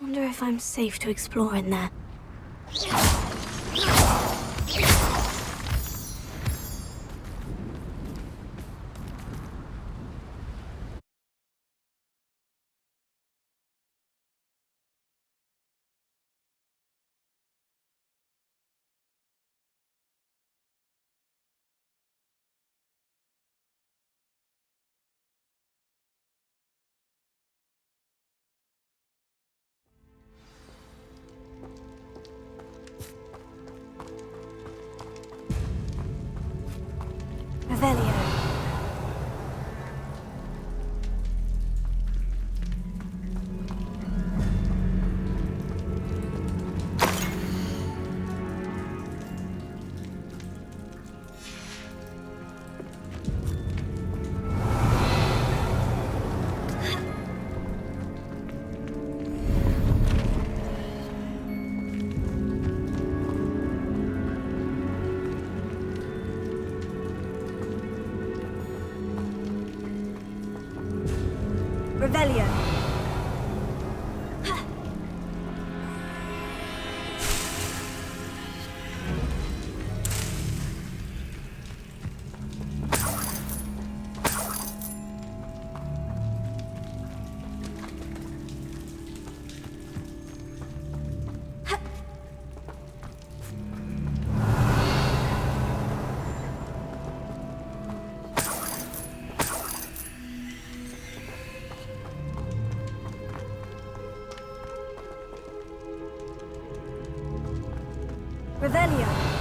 Wonder if I'm safe to explore in there. Revelio. Revelio. Revelio.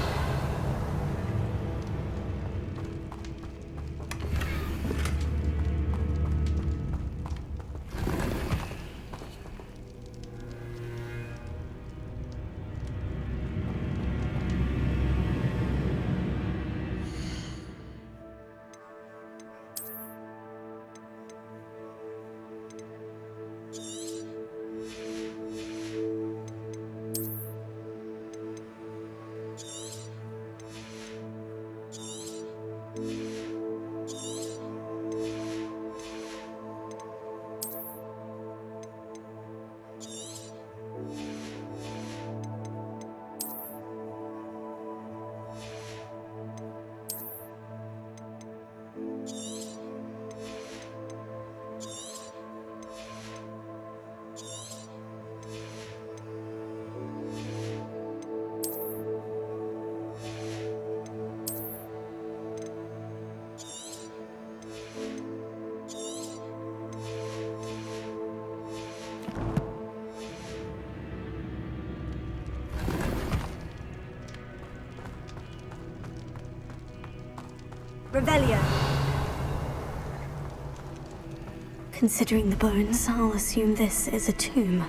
Revelio. Considering the bones, I'll assume this is a tomb.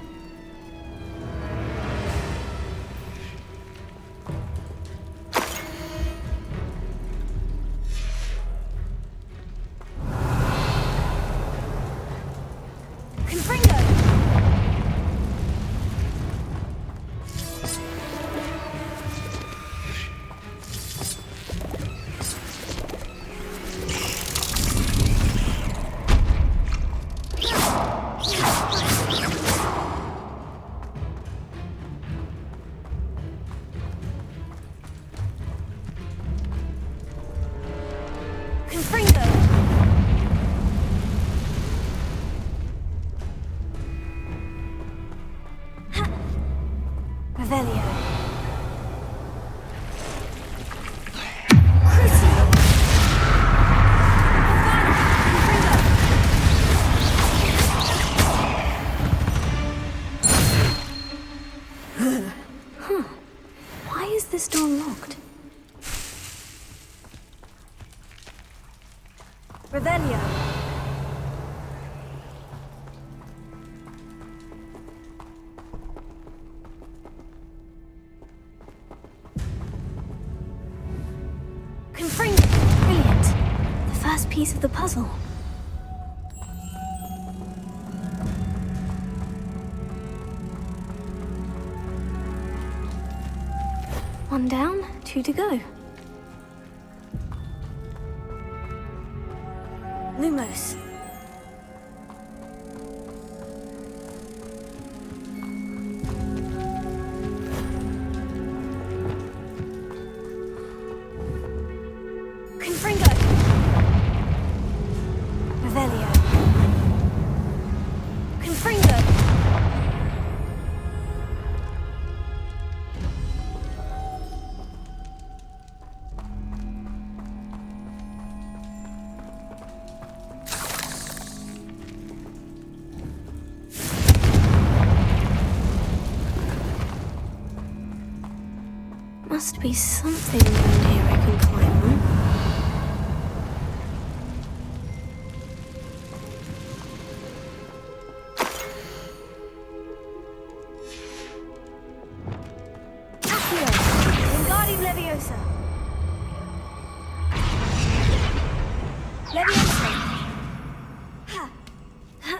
Why is this door locked? Revelio. Confringo. Brilliant. The first piece of the puzzle. One down, 2 to go. Lumos. Confringo. Revelio. Confringo. Must be something around here I can climb on. Accio! Wingardium Leviosa! Leviosa! Ha! Ha!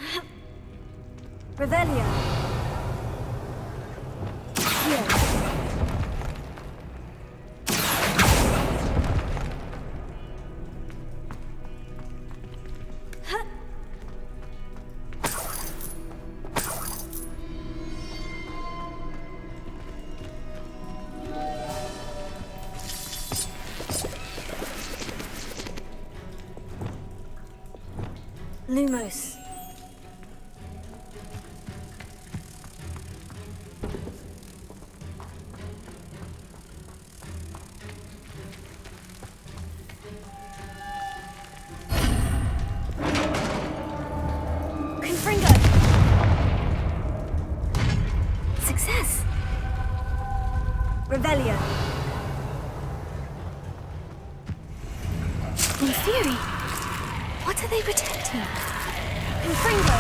Ha! Revelio! Lumos. Confringo. Success. Revelio. In theory, what are they protecting? Confringo.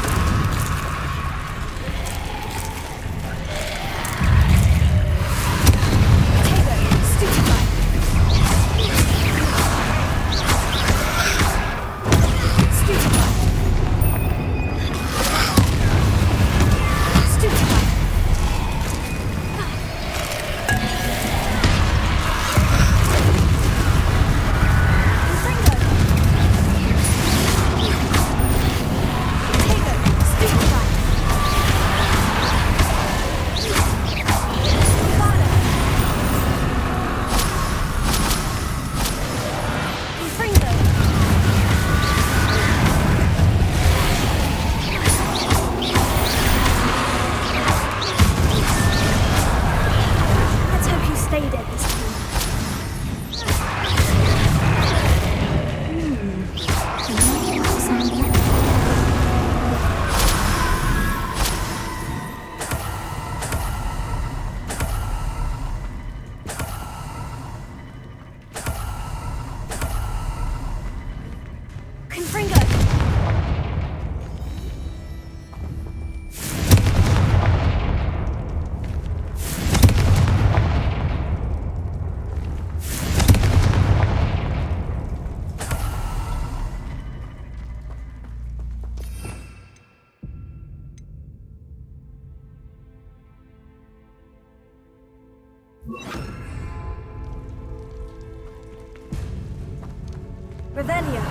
Revelio.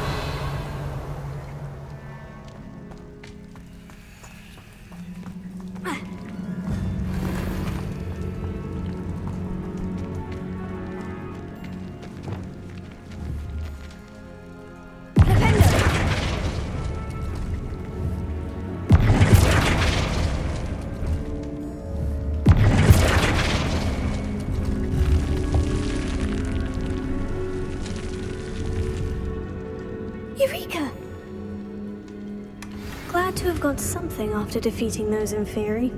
Eureka! Glad to have got something after defeating those in theory.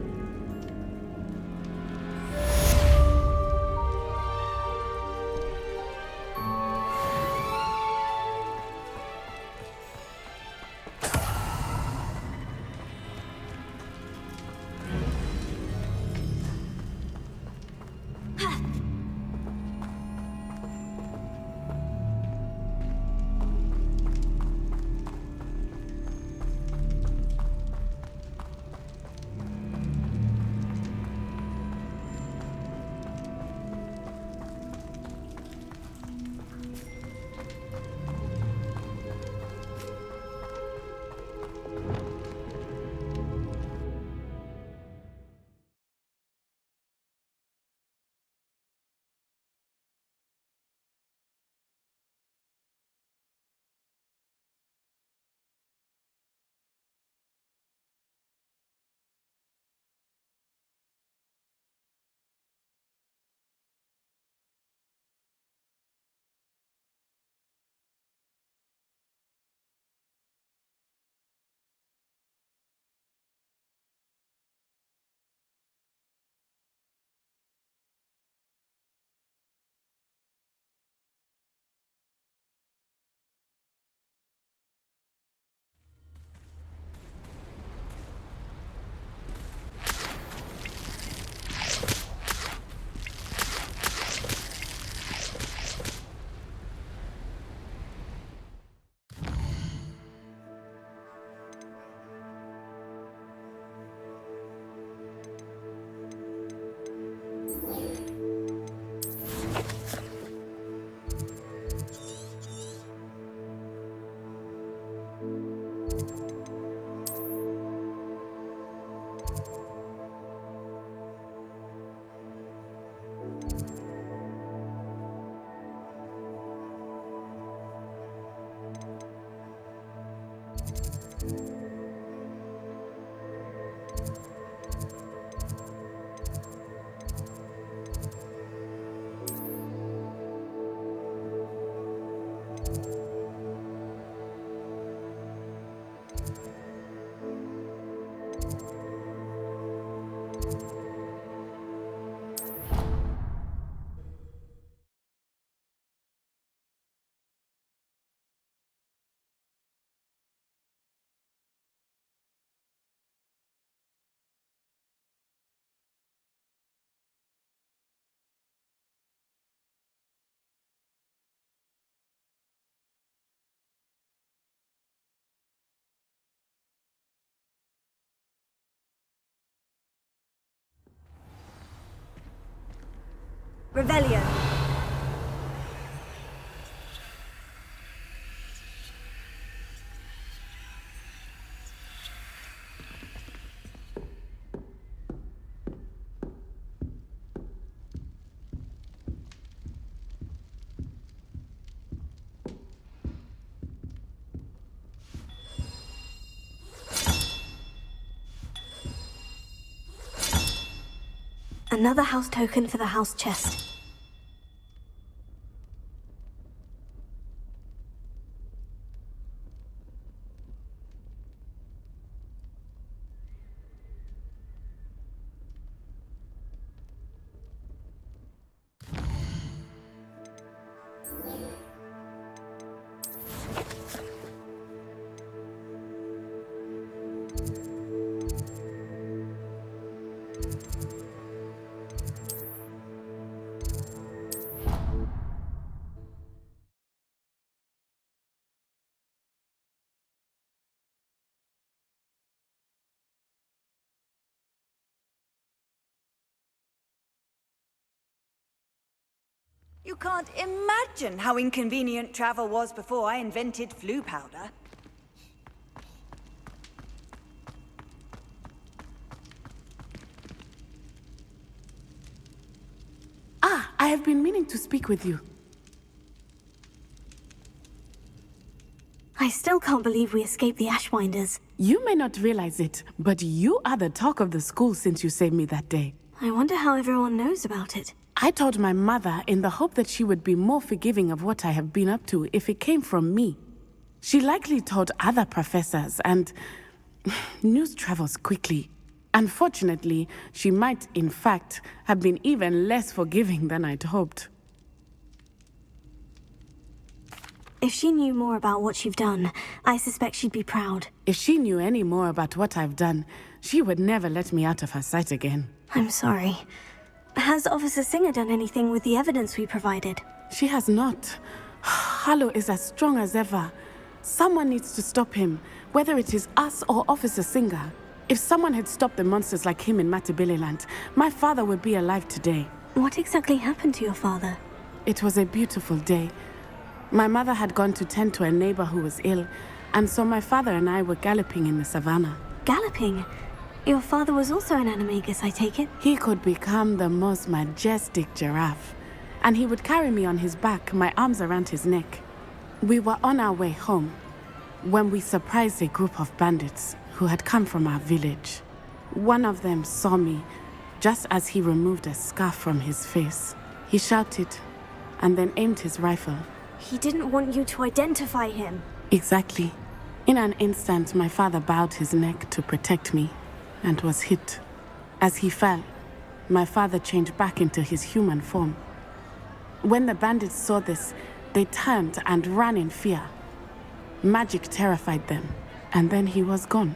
Revelio. Another house token for the house chest. You can't imagine how inconvenient travel was before I invented flu powder. Ah, I have been meaning to speak with you. I still can't believe we escaped the Ashwinders. You may not realize it, but you are the talk of the school since you saved me that day. I wonder how everyone knows about it. I told my mother in the hope that she would be more forgiving of what I have been up to if it came from me. She likely told other professors, and news travels quickly. Unfortunately, she might, in fact, have been even less forgiving than I'd hoped. If she knew more about what you've done, I suspect she'd be proud. If she knew any more about what I've done, she would never let me out of her sight again. I'm sorry. Has Officer Singer done anything with the evidence we provided? She has not. Harlow is as strong as ever. Someone needs to stop him, whether it is us or Officer Singer. If someone had stopped the monsters like him in Matabeleland, my father would be alive today. What exactly happened to your father? It was a beautiful day. My mother had gone to tend to a neighbor who was ill, and so my father and I were galloping in the savannah. Galloping? Your father was also an animagus, I take it? He could become the most majestic giraffe, and he would carry me on his back, my arms around his neck. We were on our way home when we surprised a group of bandits who had come from our village. One of them saw me just as he removed a scarf from his face. He shouted and then aimed his rifle. He didn't want you to identify him. Exactly. In an instant, my father bowed his neck to protect me and was hit. As he fell, my father changed back into his human form. When the bandits saw this, they turned and ran in fear. Magic terrified them, and then he was gone.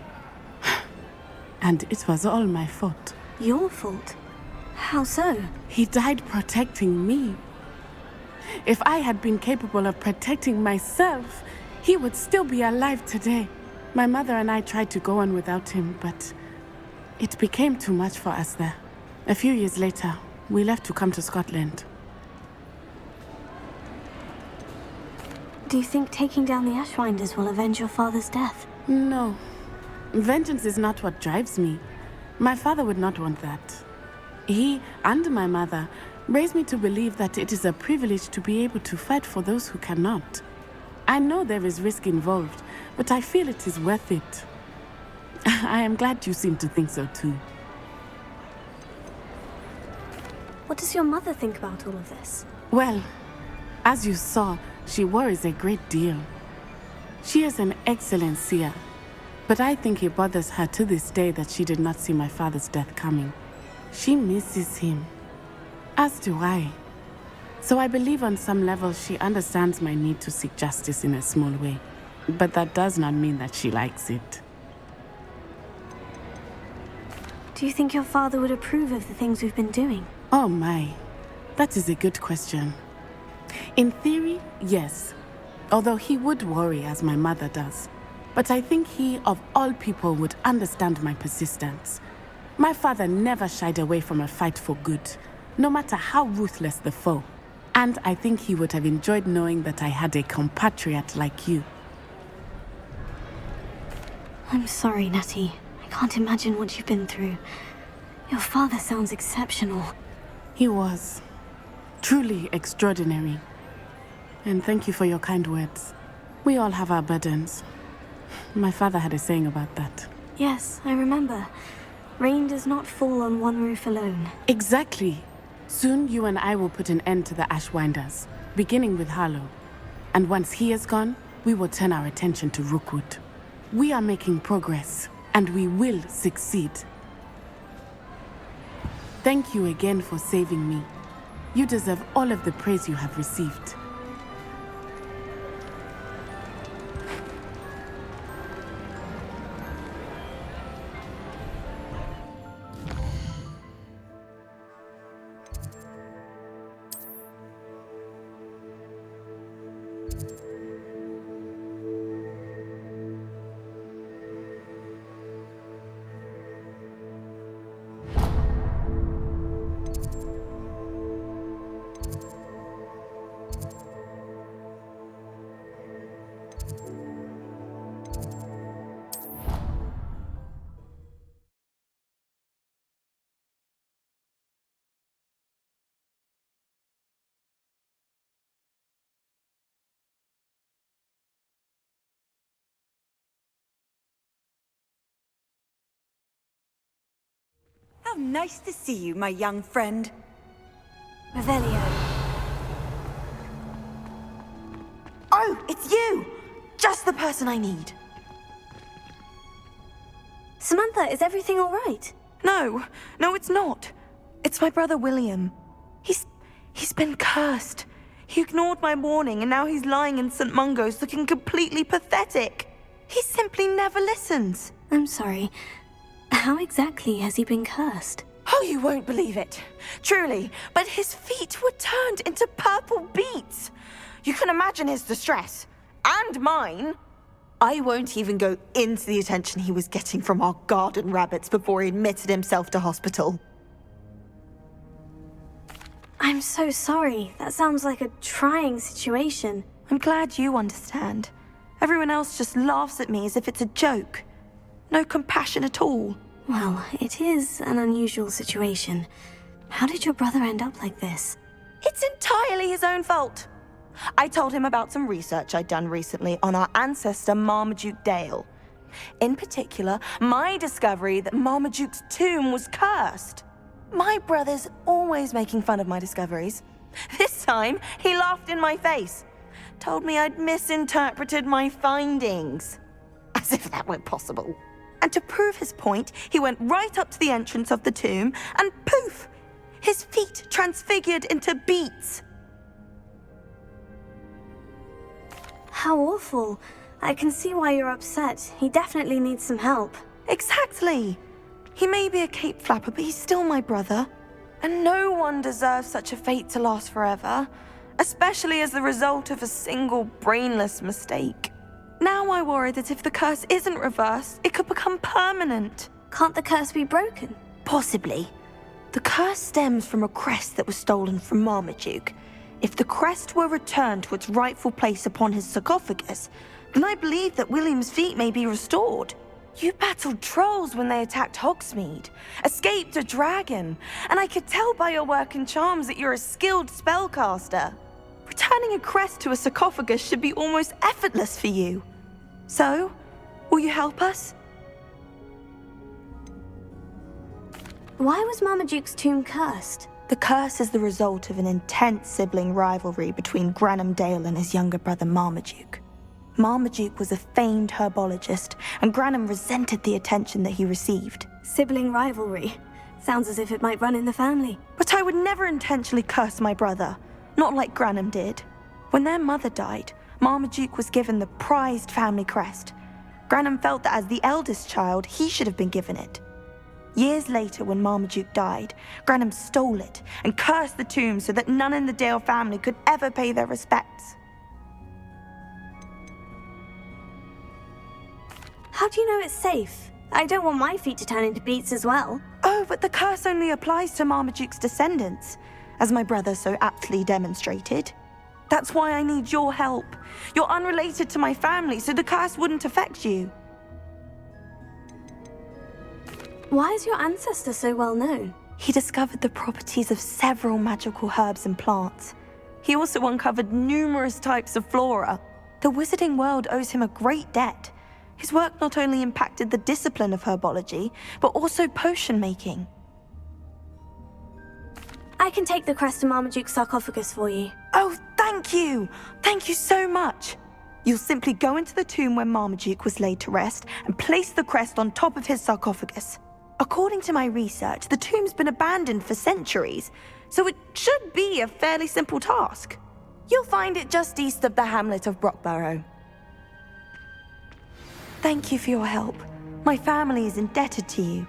And it was all my fault. Your fault? How so? He died protecting me. If I had been capable of protecting myself, he would still be alive today. My mother and I tried to go on without him, but it became too much for us there. A few years later, we left to come to Scotland. Do you think taking down the Ashwinders will avenge your father's death? No. Vengeance is not what drives me. My father would not want that. He and my mother raised me to believe that it is a privilege to be able to fight for those who cannot. I know there is risk involved, but I feel it is worth it. I am glad you seem to think so too. What does your mother think about all of this? Well, as you saw, she worries a great deal. She is an excellent seer, but I think it bothers her to this day that she did not see my father's death coming. She misses him, as do I. So I believe on some level she understands my need to seek justice in a small way. But that does not mean that she likes it. Do you think your father would approve of the things we've been doing? Oh my, that is a good question. In theory, yes. Although he would worry as my mother does. But I think he, of all people, would understand my persistence. My father never shied away from a fight for good, no matter how ruthless the foe. And I think he would have enjoyed knowing that I had a compatriot like you. I'm sorry, Natty. I can't imagine what you've been through. Your father sounds exceptional. He was. Truly extraordinary. And thank you for your kind words. We all have our burdens. My father had a saying about that. Yes, I remember. Rain does not fall on one roof alone. Exactly. Soon you and I will put an end to the Ashwinders, beginning with Harlow. And once he is gone, we will turn our attention to Rookwood. We are making progress, and we will succeed. Thank you again for saving me. You deserve all of the praise you have received. How nice to see you, my young friend. Revelio. Oh, it's you! just the person I need. Samantha, is everything all right? No, it's not. It's my brother William. He's been cursed. He ignored my warning and now he's lying in St. Mungo's looking completely pathetic. He simply never listens. I'm sorry. How exactly has he been cursed? Oh, you won't believe it. Truly, but his feet were turned into purple beets. You can imagine his distress. And mine. I won't even go into the attention he was getting from our garden rabbits before he admitted himself to hospital. I'm so sorry. That sounds like a trying situation. I'm glad you understand. Everyone else just laughs at me as if it's a joke. No compassion at all. Well, it is an unusual situation. How did your brother end up like this? It's entirely his own fault. I told him about some research I'd done recently on our ancestor Marmaduke Dale. In particular, my discovery that Marmaduke's tomb was cursed. My brother's always making fun of my discoveries. This time, he laughed in my face. Told me I'd misinterpreted my findings. As if that were possible. And to prove his point, he went right up to the entrance of the tomb and poof! His feet transfigured into beets. How awful. I can see why you're upset. He definitely needs some help. Exactly. He may be a cape flapper, but he's still my brother. And no one deserves such a fate to last forever, especially as the result of a single brainless mistake. Now I worry that if the curse isn't reversed, it could become permanent. Can't the curse be broken? Possibly. The curse stems from a crest that was stolen from Marmaduke. If the crest were returned to its rightful place upon his sarcophagus, then I believe that William's feet may be restored. You battled trolls when they attacked Hogsmeade, escaped a dragon, and I could tell by your work and charms that you're a skilled spellcaster. Returning a crest to a sarcophagus should be almost effortless for you. So, will you help us? Why was Marmaduke's tomb cursed? The curse is the result of an intense sibling rivalry between Granham Dale and his younger brother Marmaduke. Marmaduke was a famed herbologist, and Granham resented the attention that he received. Sibling rivalry. Sounds as if it might run in the family. But I would never intentionally curse my brother, not like Granham did. When their mother died, Marmaduke was given the prized family crest. Granham felt that as the eldest child, he should have been given it. Years later, when Marmaduke died, Granham stole it and cursed the tomb so that none in the Dale family could ever pay their respects. How do you know it's safe? I don't want my feet to turn into beets as well. Oh, but the curse only applies to Marmaduke's descendants, as my brother so aptly demonstrated. That's why I need your help. You're unrelated to my family, so the curse wouldn't affect you. Why is your ancestor so well known? He discovered the properties of several magical herbs and plants. He also uncovered numerous types of flora. The wizarding world owes him a great debt. His work not only impacted the discipline of herbology, but also potion making. I can take the crest to Marmaduke's sarcophagus for you. Oh, thank you! Thank you so much! You'll simply go into the tomb where Marmaduke was laid to rest and place the crest on top of his sarcophagus. According to my research, the tomb's been abandoned for centuries, so it should be a fairly simple task. You'll find it just east of the hamlet of Brockborough. Thank you for your help. My family is indebted to you.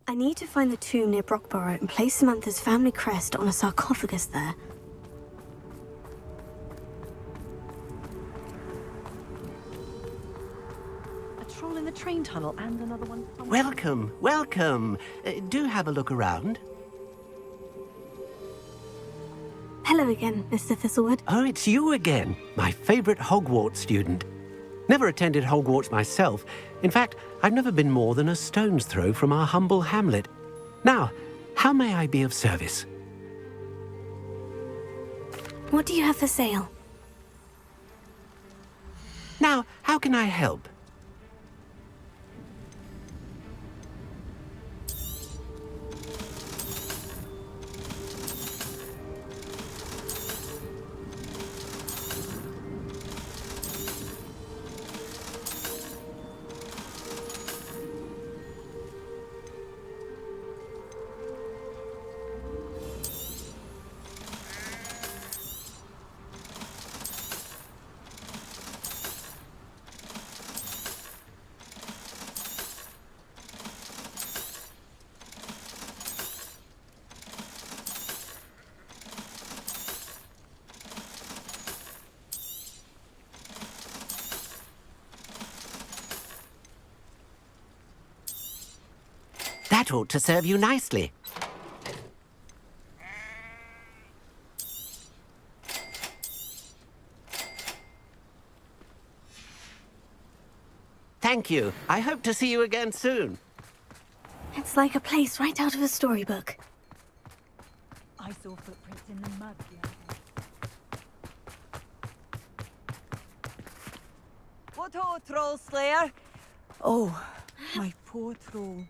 I need to find the tomb near Brockborough and place Samantha's family crest on a sarcophagus there. A patrol in the train tunnel and another one somewhere. Welcome, welcome. Do have a look around. Hello again, Mr. Thistlewood. Oh, it's you again, my favorite Hogwarts student. Never attended Hogwarts myself. In fact, I've never been more than a stone's throw from our humble hamlet. Now, how may I be of service? What do you have for sale? Now, how can I help? That ought to serve you nicely. Thank you. I hope to see you again soon. It's like a place right out of a storybook. I saw footprints in the mud the other day. What ho, Troll Slayer? Oh, my poor troll.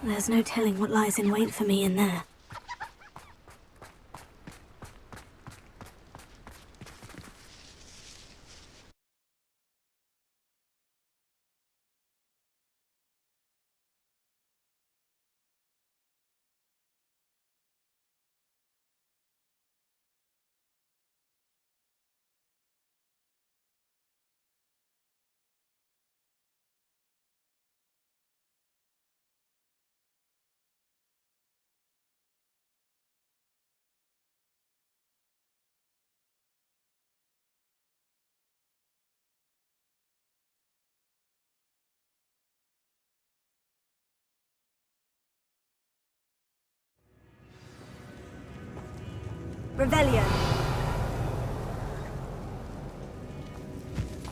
There's no telling what lies in wait for me in there. Revelio.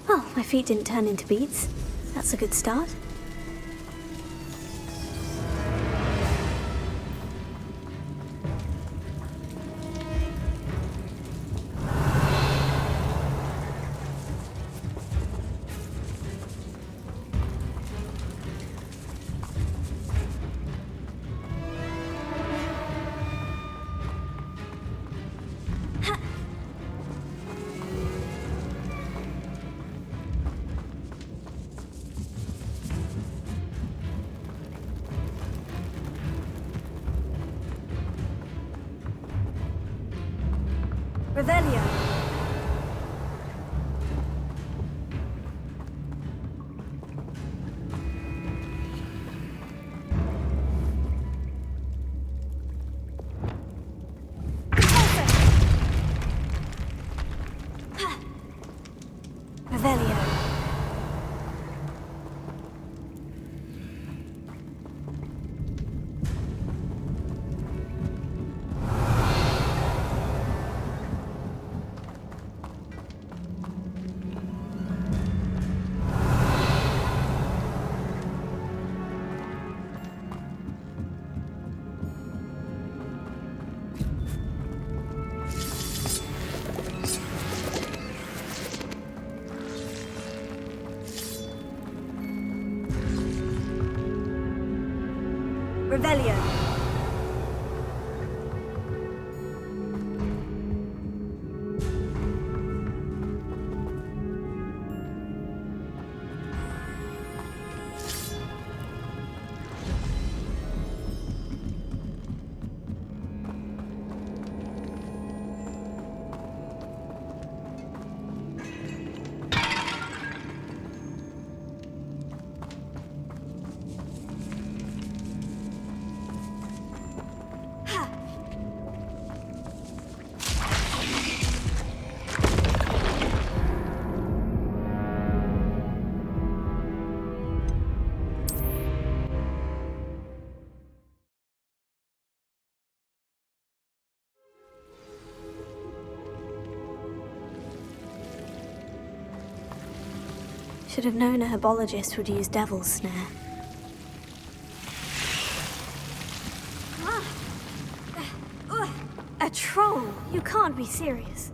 Well, my feet didn't turn into beets. That's a good start. Revelio. Revelio. Revelio. Should have known a herbologist would use devil's snare. A troll? You can't be serious.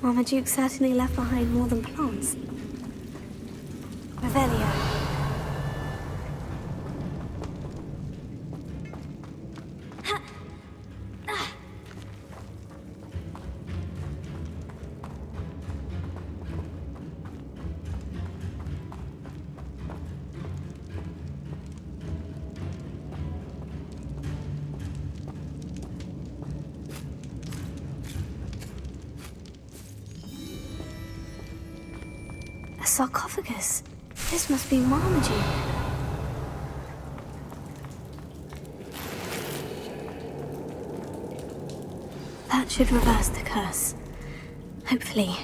Marmaduke certainly left behind more than plants. Revelio. A sarcophagus. This must be Marmaduke. That should reverse the curse. Hopefully.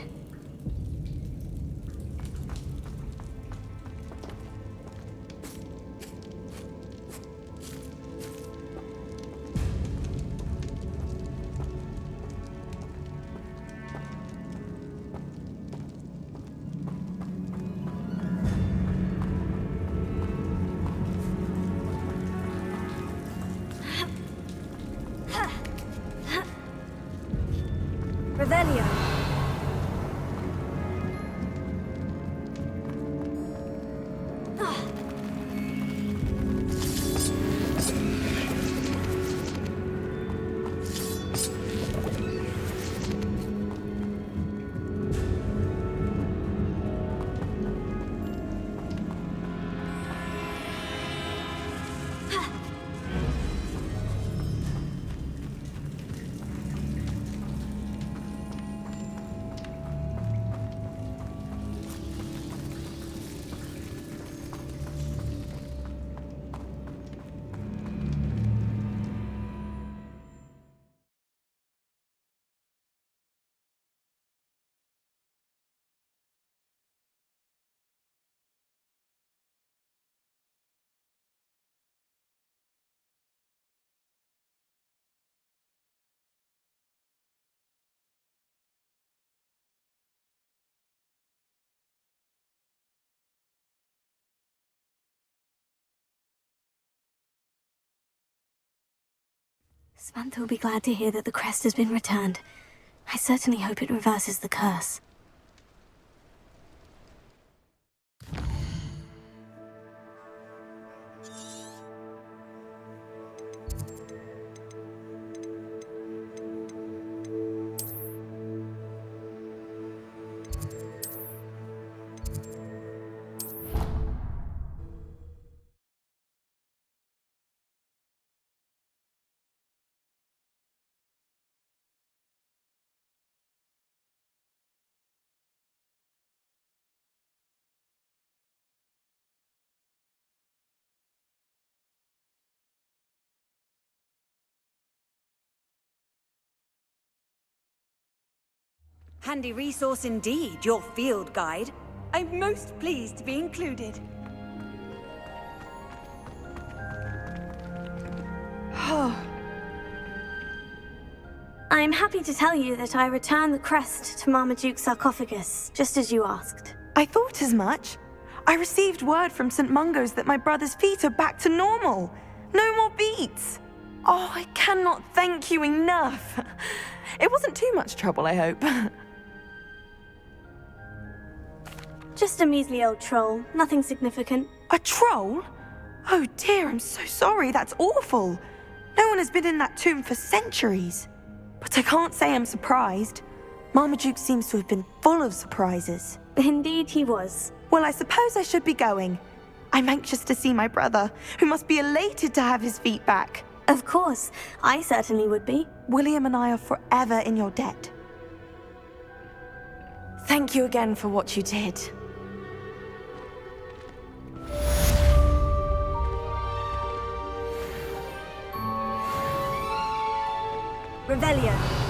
Revelio. Samantha will be glad to hear that the crest has been returned. I certainly hope it reverses the curse. Handy resource indeed, your field guide. I'm most pleased to be included. I'm happy to tell you that I returned the crest to Marmaduke's sarcophagus, just as you asked. I thought as much. I received word from St. Mungo's that my brother's feet are back to normal. No more beats. Oh, I cannot thank you enough. It wasn't too much trouble, I hope. Just a measly old troll, nothing significant. A troll? Oh dear, I'm so sorry, that's awful. No one has been in that tomb for centuries. But I can't say I'm surprised. Marmaduke seems to have been full of surprises. Indeed he was. Well, I suppose I should be going. I'm anxious to see my brother, who must be elated to have his feet back. Of course, I certainly would be. William and I are forever in your debt. Thank you again for what you did. Revelio.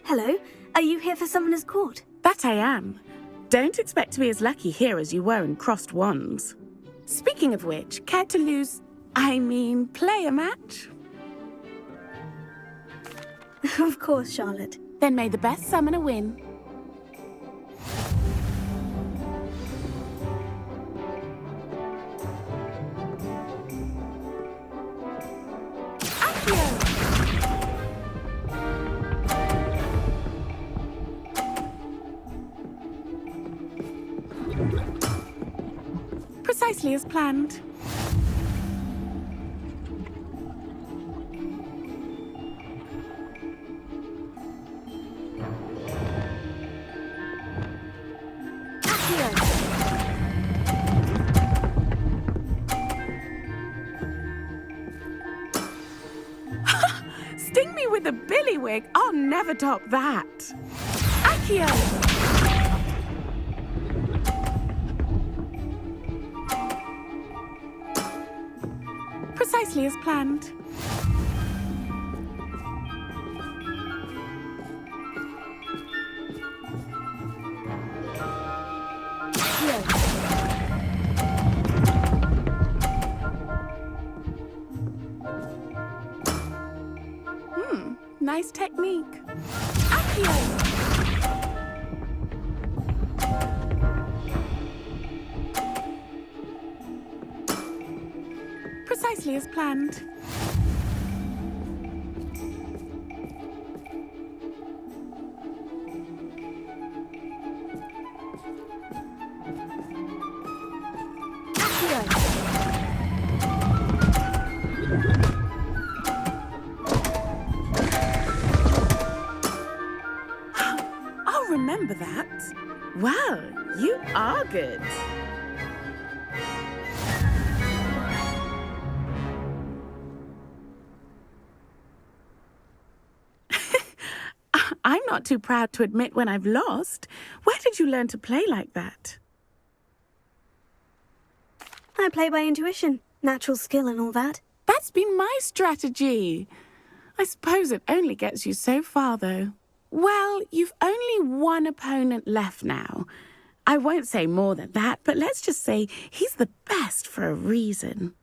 Hello, are you here for Summoner's Court? That I am. Don't expect to be as lucky here as you were in Crossed Wands. Speaking of which, care to play a match? Of course, Charlotte. Then may the best summoner win. Precisely as planned. Sting me with a billywig. I'll never top that. Accio! Precisely as planned. nice technique. Accio! Precisely as planned. I'll remember that. Well, you are good. I'm not too proud to admit when I've lost. Where did you learn to play like that? I play by intuition, natural skill and all that. That's been my strategy. I suppose it only gets you so far, though. Well, you've only one opponent left now. I won't say more than that, but let's just say he's the best for a reason.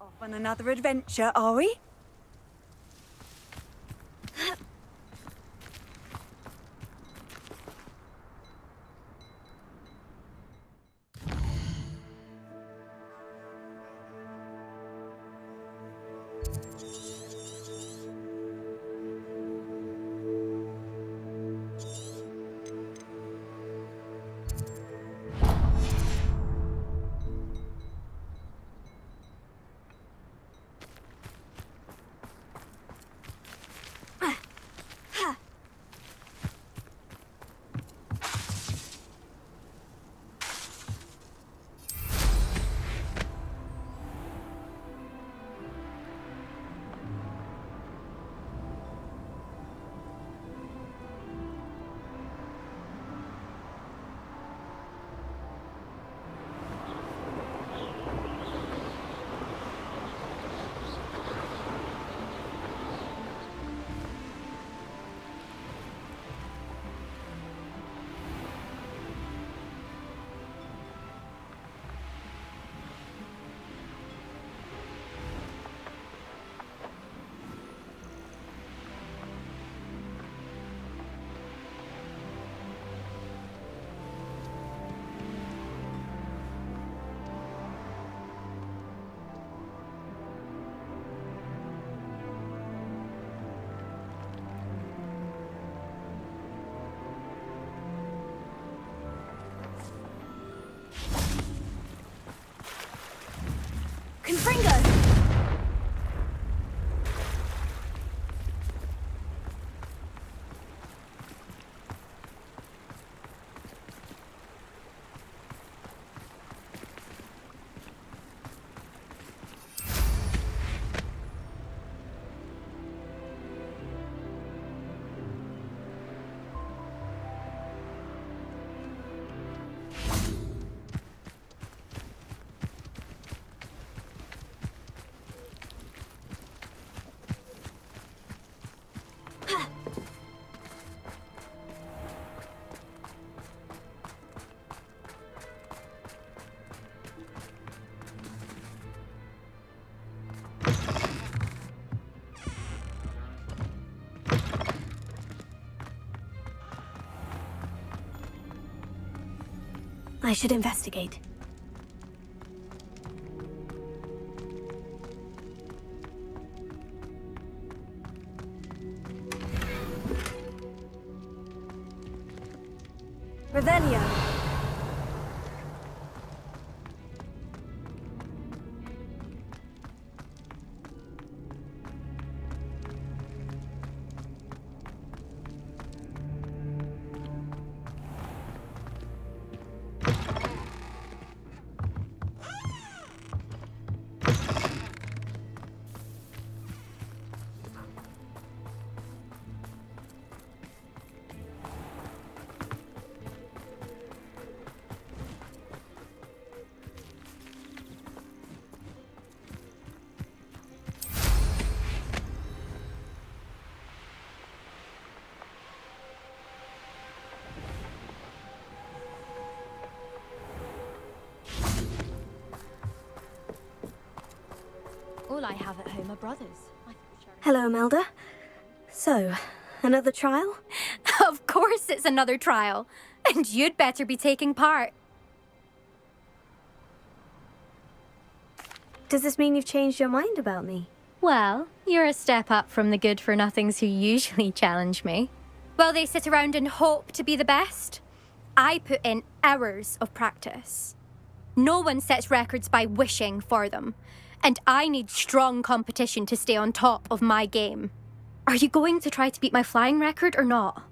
Off on another adventure, are we? I should investigate. Revelio. All I have at home are brothers. Hello, Imelda. So, another trial? Of course it's another trial. And you'd better be taking part. Does this mean you've changed your mind about me? Well, you're a step up from the good-for-nothings who usually challenge me. While they sit around and hope to be the best, I put in hours of practice. No one sets records by wishing for them. And I need strong competition to stay on top of my game. Are you going to try to beat my flying record or not?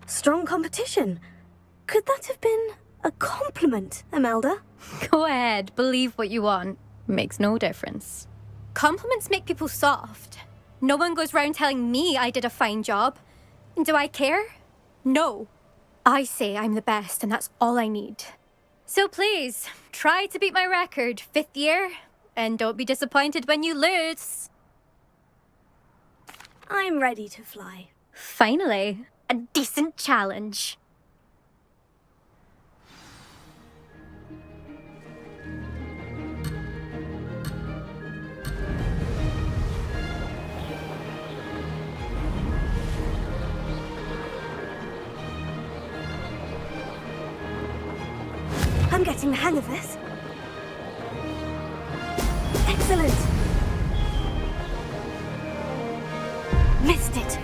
Strong competition? Could that have been a compliment, Imelda? Go ahead, believe what you want. Makes no difference. Compliments make people soft. No one goes round telling me I did a fine job. And do I care? No. I say I'm the best and that's all I need. So please, try to beat my record, 5th year, and don't be disappointed when you lose. I'm ready to fly. Finally, a decent challenge. I'm getting the hang of this. Excellent! Missed it.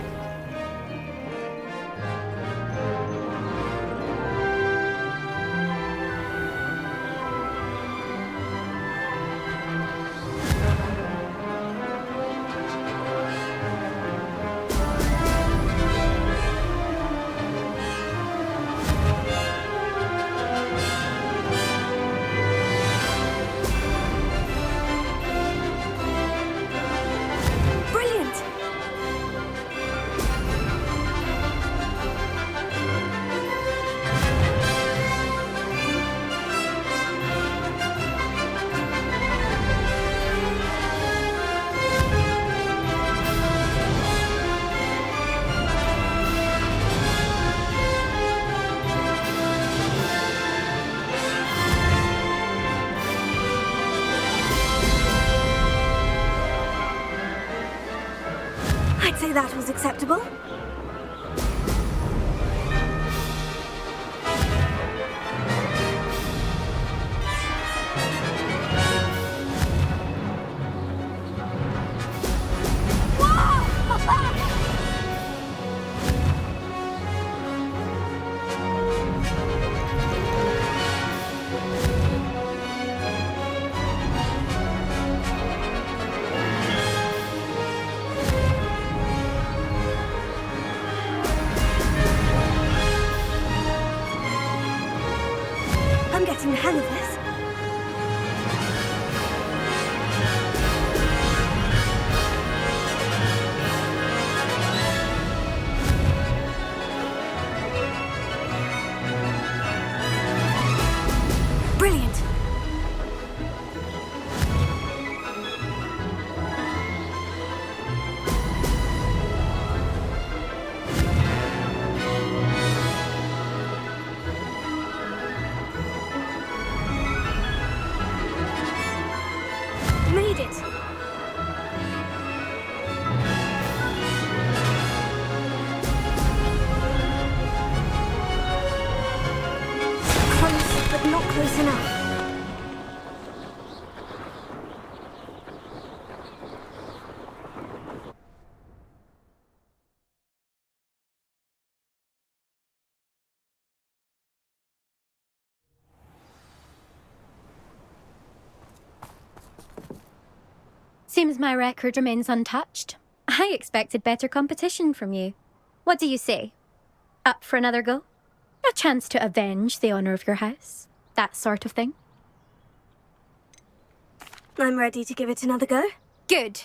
I'd say that was acceptable. Seems my record remains untouched. I expected better competition from you. What do you say? Up for another go? A chance to avenge the honor of your house? That sort of thing? I'm ready to give it another go. Good.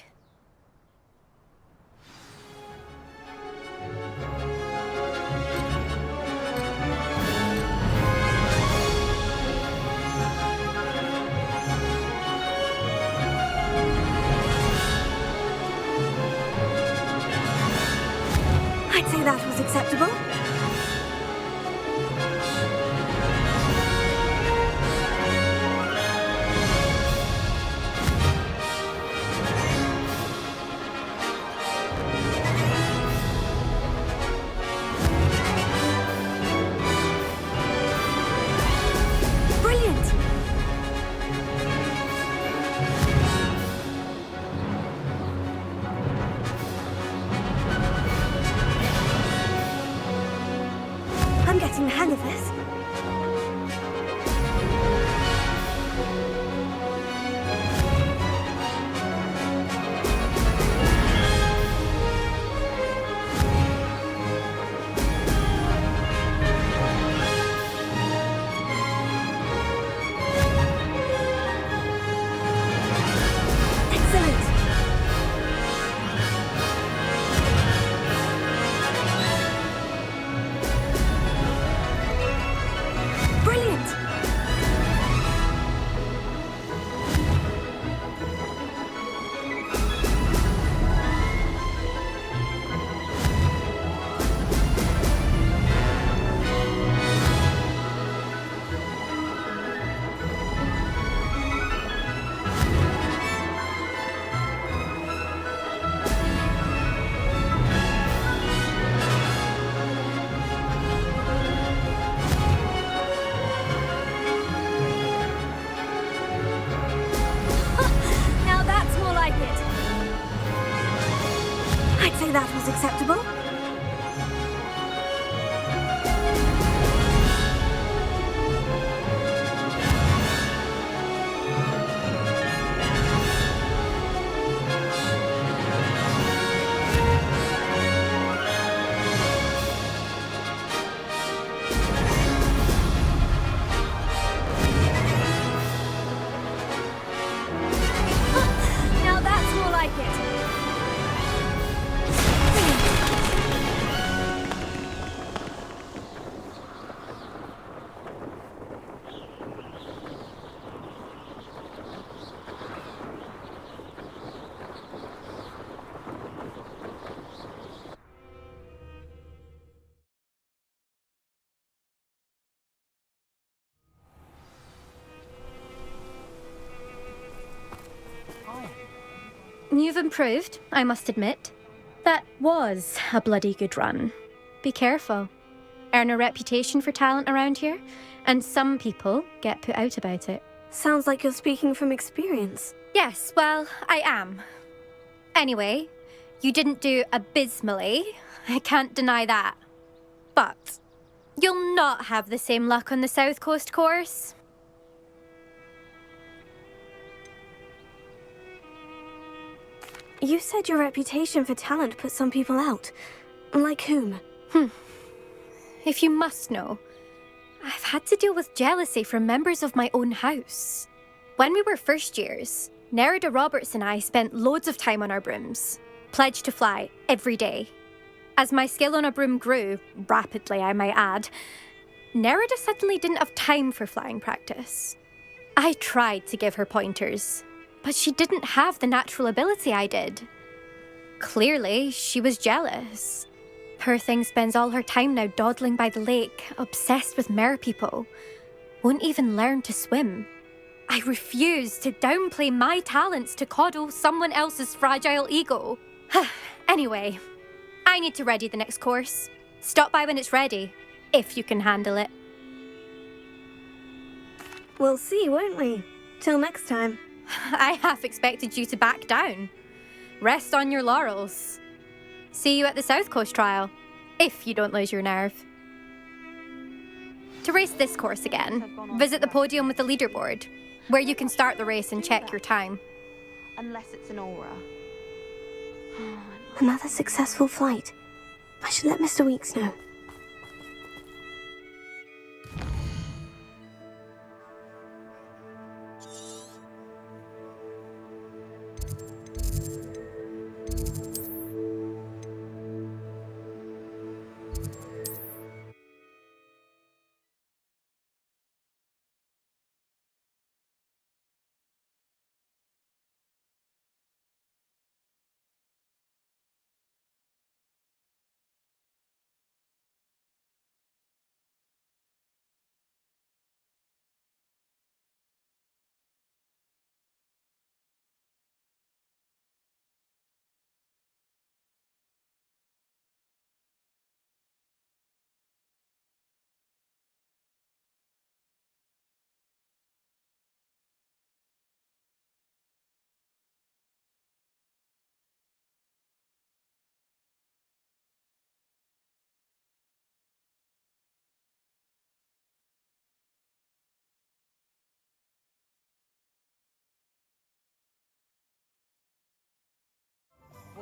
I'd say that was acceptable. Brilliant! I'm getting the hang of this. Excellent! Brilliant! Now that's more like it. I'd say that was acceptable. Now that's more like it. You've improved, I must admit. That was a bloody good run. Be careful. Earn a reputation for talent around here, and some people get put out about it. Sounds like you're speaking from experience. Yes, well, I am. Anyway, you didn't do abysmally. I can't deny that. But you'll not have the same luck on the South Coast course. You said your reputation for talent put some people out. Like whom? If you must know, I've had to deal with jealousy from members of my own house. When we were first years, Nerida Roberts and I spent loads of time on our brooms, pledged to fly every day. As my skill on a broom grew, rapidly I might add, Nerida suddenly didn't have time for flying practice. I tried to give her pointers, but she didn't have the natural ability I did. Clearly, she was jealous. Poor thing spends all her time now dawdling by the lake, obsessed with merpeople. Won't even learn to swim. I refuse to downplay my talents to coddle someone else's fragile ego. Anyway, I need to ready the next course. Stop by when it's ready, if you can handle it. We'll see, won't we? Till next time. I half expected you to back down. Rest on your laurels. See you at the South Coast trial, if you don't lose your nerve. To race this course again, visit the podium with the leaderboard, where you can start the race and check your time. unless it's an aura. Another successful flight. I should let Mr. Weeks know.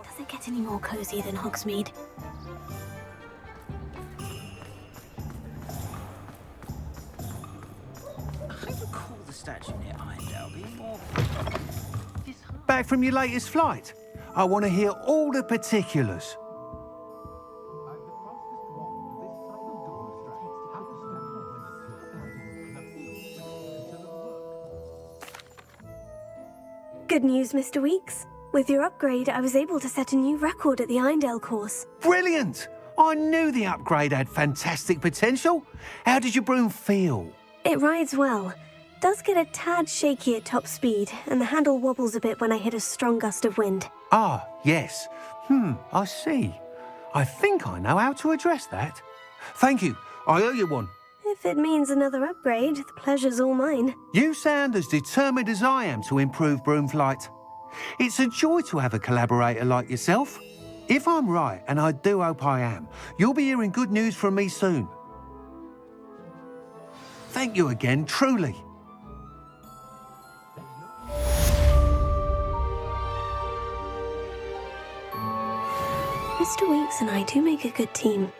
Does it get any more cozy than Hogsmeade? I recall the statue near Irondale being more... Back from your latest flight? I want to hear all the particulars. Good news, Mr. Weeks. With your upgrade, I was able to set a new record at the Irondale course. Brilliant! I knew the upgrade had fantastic potential. How did your broom feel? It rides well. Does get a tad shaky at top speed, and the handle wobbles a bit when I hit a strong gust of wind. Ah, yes. I see. I think I know how to address that. Thank you. I owe you one. If it means another upgrade, the pleasure's all mine. You sound as determined as I am to improve broom flight. It's a joy to have a collaborator like yourself. If I'm right, and I do hope I am, you'll be hearing good news from me soon. Thank you again, truly. Mr. Weeks and I do make a good team.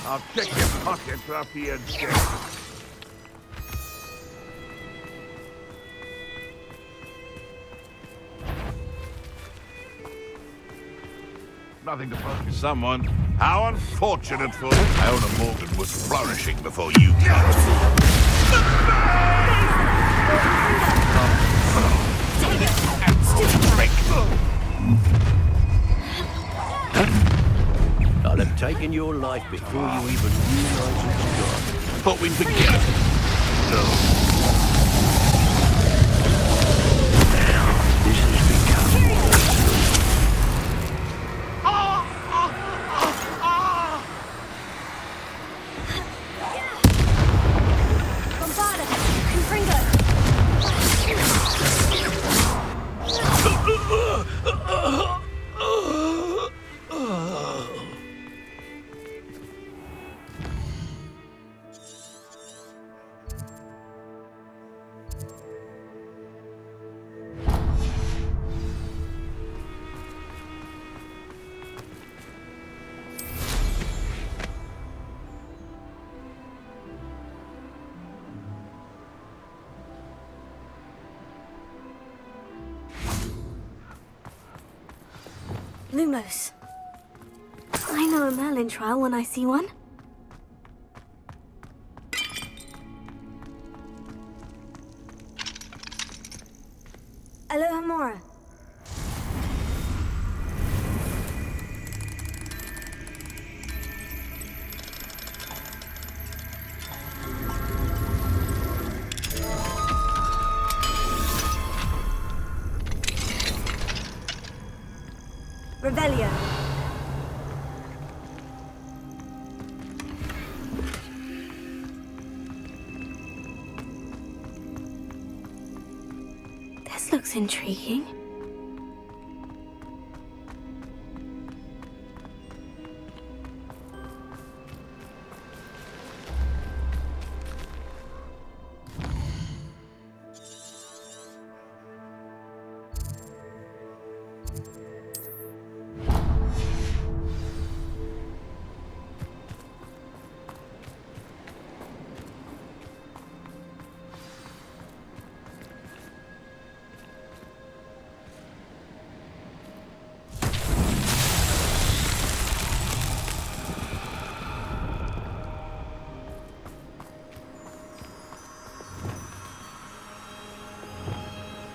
I'll check your pockets after you're dead. Nothing to focus someone. How unfortunate for Iona Morgan was flourishing before you came. I'll have taken your life before you even realize what you got. Thought we'd forget it. No. This has become personal. Bombarda! Confringo! Lumos. I know a Merlin trial when I see one. Aloha Mora. Revelio. This looks intriguing.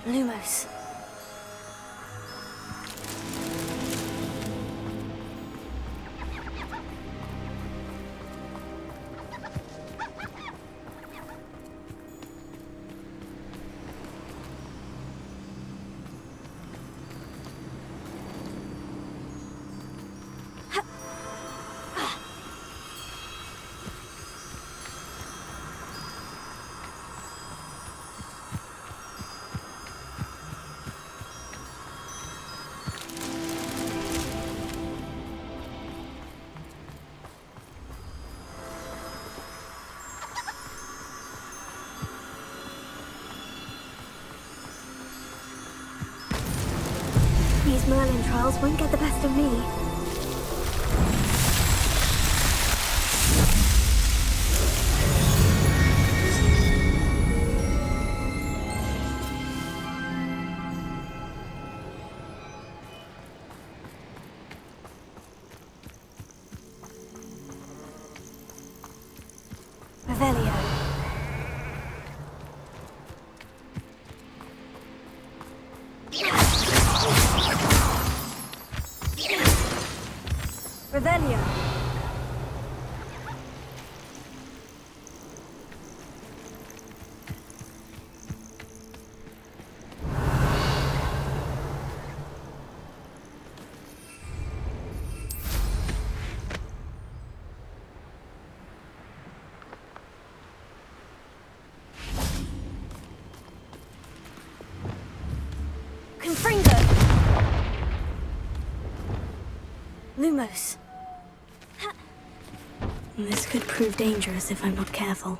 Lumos. These Merlin trials won't get the best of me. Revelio. Revelio. Confringo. Lumos. This could prove dangerous if I'm not careful.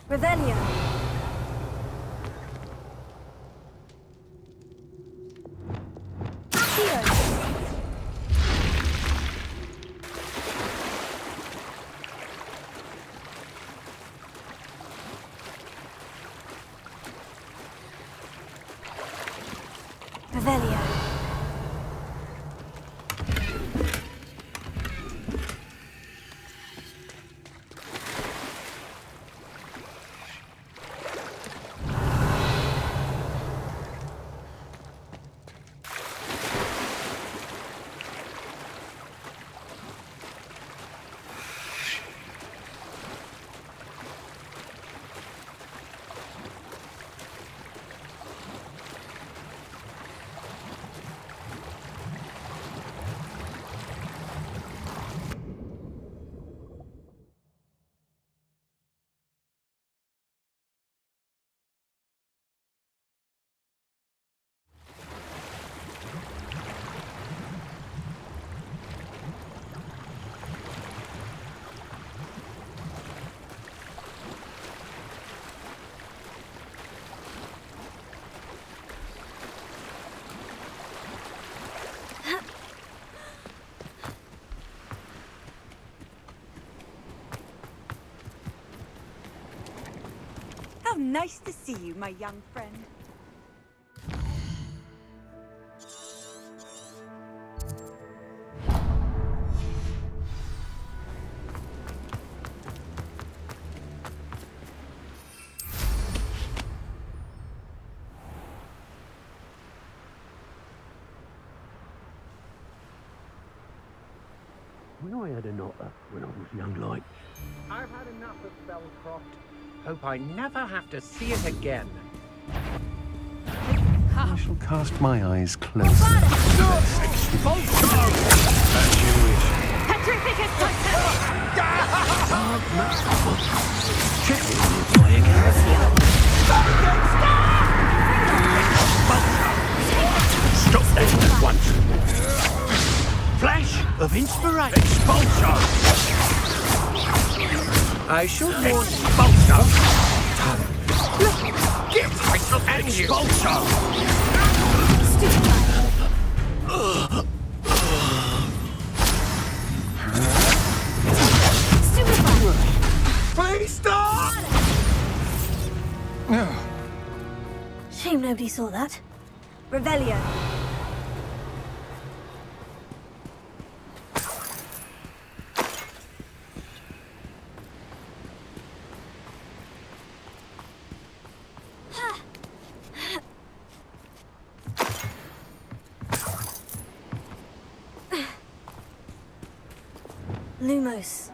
Revelio. Revelio. How nice to see you, my young friend. When I had an otter when I was young like. I've had enough of Spellcroft. Hope I never have to see it again. I shall cast my eyes close. Stop that at once. Flash of inspiration. Expulsion. I should warn you. Expulsion. Get myself expulsion. Please stop! Shame nobody saw that. Revelio. Lumos.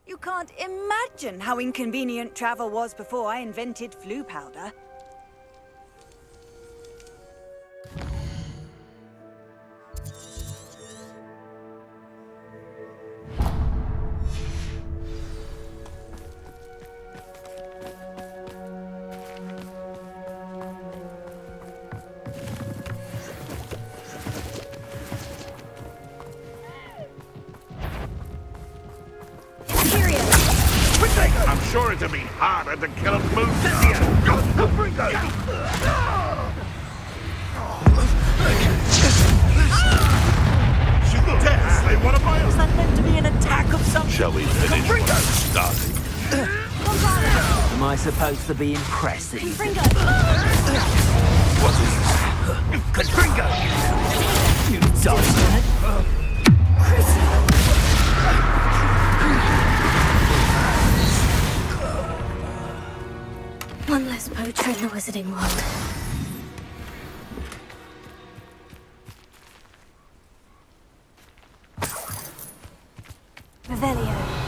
You can't imagine how inconvenient travel was before I invented flu powder. sure it'd be harder to kill a moon than you. You dare slay one of my own? Is that meant to be an attack of some... Shall we finish what we started? Am I supposed to be impressive? What is this? Confringo! You done One less poacher in the wizarding world. Revelio.